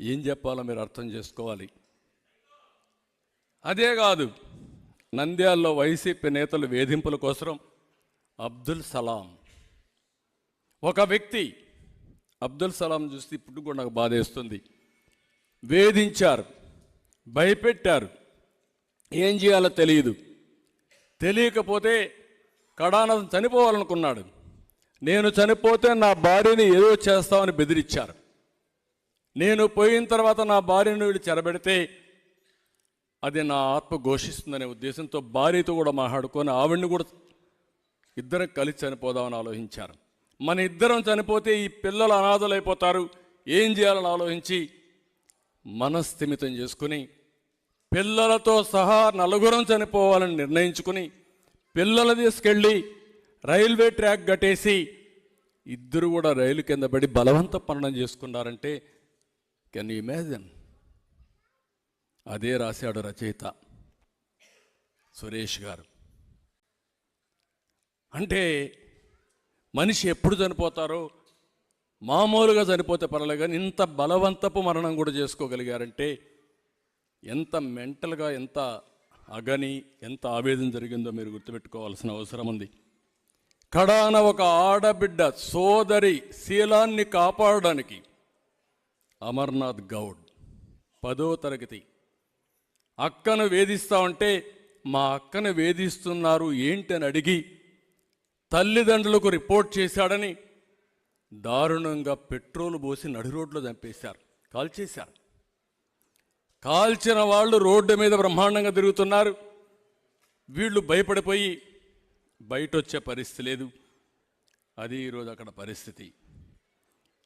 ఏం చెప్పాలో మీరు అర్థం చేసుకోవాలి. అదే కాదు, నంద్యాలలో వైసీపీ నేతలు వేధింపుల కోసం అబ్దుల్ సలాం, ఒక వ్యక్తి అబ్దుల్ సలాం చూస్తే ఇప్పుడు కూడా నాకు బాధేస్తుంది. వేధించారు, భయపెట్టారు, ఏం చేయాలో తెలియకపోతే కడాన చనిపోవాలనుకున్నాడు. నేను చనిపోతే నా భార్యని ఏదో చేస్తామని బెదిరించారు. నేను పోయిన తర్వాత నా భార్యను వీళ్ళు చెరబెడితే అది నా ఆత్మ ఘోషిస్తుందనే ఉద్దేశంతో భార్యతో కూడా మాట్లాడుకొని ఆవిడ్ని కూడా ఇద్దరం కలిసి చనిపోదామని ఆలోచించారు. మన ఇద్దరం చనిపోతే ఈ పిల్లలు అనాథలైపోతారు, ఏం చేయాలని ఆలోచించి మనస్థిమితం చేసుకుని పిల్లలతో సహా నలుగురం చనిపోవాలని నిర్ణయించుకుని పిల్లలు తీసుకెళ్ళి రైల్వే ట్రాక్ కట్టేసి ఇద్దరు కూడా రైలు కింద పడి బలవంత మరణం చేసుకున్నారంటే కెన్ యూ ఇమాజిన్? అదే రాశాడు రచయిత సురేష్ గారు. అంటే మనిషి ఎప్పుడు చనిపోతారో, మామూలుగా చనిపోతే పర్లేదు కానీ ఇంత బలవంతపు మరణం కూడా చేసుకోగలిగారంటే ఎంత మెంటల్గా, ఎంత అగని, ఎంత ఆవేదన జరిగిందో మీరు గుర్తుపెట్టుకోవాల్సిన అవసరం ఉంది. కడాన ఒక ఆడబిడ్డ సోదరి శీలాన్ని కాపాడడానికి అమర్నాథ్ గౌడ్ 10వ తరగతి అక్కను వేధిస్తా ఉంటే మా అక్కను వేధిస్తున్నారు ఏంటి అని అడిగి తల్లిదండ్రులకు రిపోర్ట్ చేశాడని దారుణంగా పెట్రోల్ పోసి నడి రోడ్లో చంపేశారు, కాల్చేశారు. కాల్చిన వాళ్ళు రోడ్డు మీద బ్రహ్మాండంగా తిరుగుతున్నారు. వీళ్ళు భయపడిపోయి బయట వచ్చే పరిస్థితి లేదు. అది ఈరోజు అక్కడ పరిస్థితి.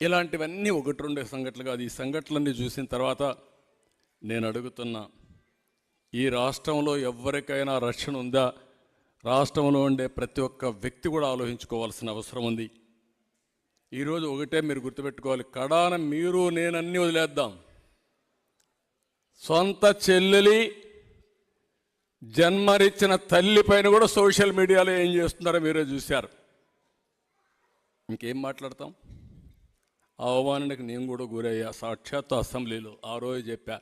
ఇలాంటివన్నీ 1-2 సంఘటనలు కాదు. ఈ సంఘటనలన్నీ చూసిన తర్వాత నేను అడుగుతున్నా, ఈ రాష్ట్రంలో ఎవరికైనా రక్షణ ఉందా? రాష్ట్రంలో ఉండే ప్రతి ఒక్క వ్యక్తి కూడా ఆలోచించుకోవాల్సిన అవసరం ఉంది. ఈరోజు ఒకటే మీరు గుర్తుపెట్టుకోవాలి, కడాన మీరు నేనన్నీ వదిలేద్దాం. సొంత చెల్లెలి జన్మనిచ్చిన తల్లి పైన కూడా సోషల్ మీడియాలో ఏం చేస్తున్నారో మీరే చూశారు. ఇంకేం మాట్లాడతాం? ఆ అవమానానికి నేను కూడా గురయ్యా, సాక్షాత్తు అసెంబ్లీలో ఆ రోజు చెప్పా.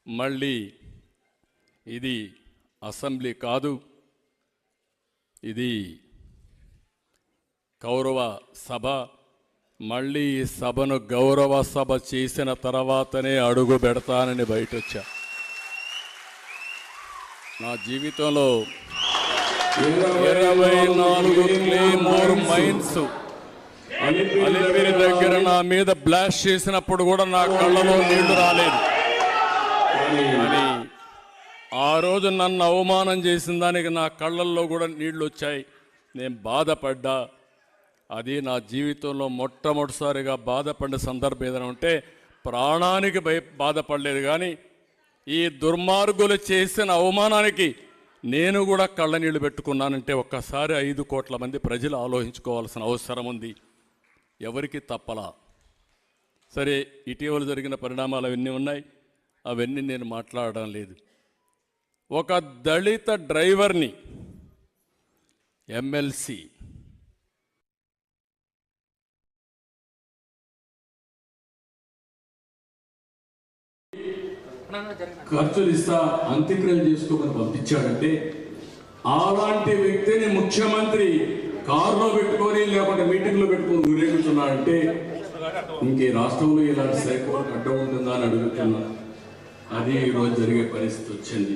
మళ్ళీ ఇది అసెంబ్లీ కాదు, ఇది గౌరవ సభ. మళ్ళీ ఈ సభను గౌరవ సభ చేసిన తర్వాతనే అడుగు పెడతానని బయట వచ్చా. నా జీవితంలో 24 క్లేమోర్ మైన్స్ అలిపిరి దగ్గర నా మీద బ్లాస్ట్ చేసినప్పుడు కూడా నా కళ్ళలో నీళ్లు రాలేదు. కానీ ఆ రోజు నన్ను అవమానం చేసిన దానికి నా కళ్ళల్లో కూడా నీళ్లు వచ్చాయి. నేను బాధపడ్డా. అది నా జీవితంలో మొట్టమొదటిసారిగా బాధపడిన సందర్భం ఏదైనా ఉంటే ప్రాణానికి బాధపడలేదు. కానీ ఈ దుర్మార్గులు చేసిన అవమానానికి నేను కూడా కళ్ళ నీళ్లు పెట్టుకున్నానంటే ఒక్కసారి 5 కోట్ల మంది ప్రజలు ఆలోచించుకోవాల్సిన అవసరం ఉంది. ఎవరికి తప్పలా. సరే, ఇటీవల జరిగిన పరిణామాలు అవన్నీ ఉన్నాయి, అవన్నీ నేను మాట్లాడడం లేదు. ఒక దళిత డ్రైవర్ని ఎమ్మెల్సీ ఖర్చులు ఇస్తా అంత్యక్రియలు చేసుకోమని పంపించాడంటే అలాంటి వ్యక్తిని ముఖ్యమంత్రి కారులో పెట్టుకొని లేకపోతే మీటింగ్లో పెట్టుకొని ఊరేగుతున్నాడంటే ఇంకే రాష్ట్రంలో ఇలాంటి శాఖ అడ్డం ఉంటుందా అని అడుగుతున్నా. అది ఈరోజు జరిగే పరిస్థితి వచ్చింది.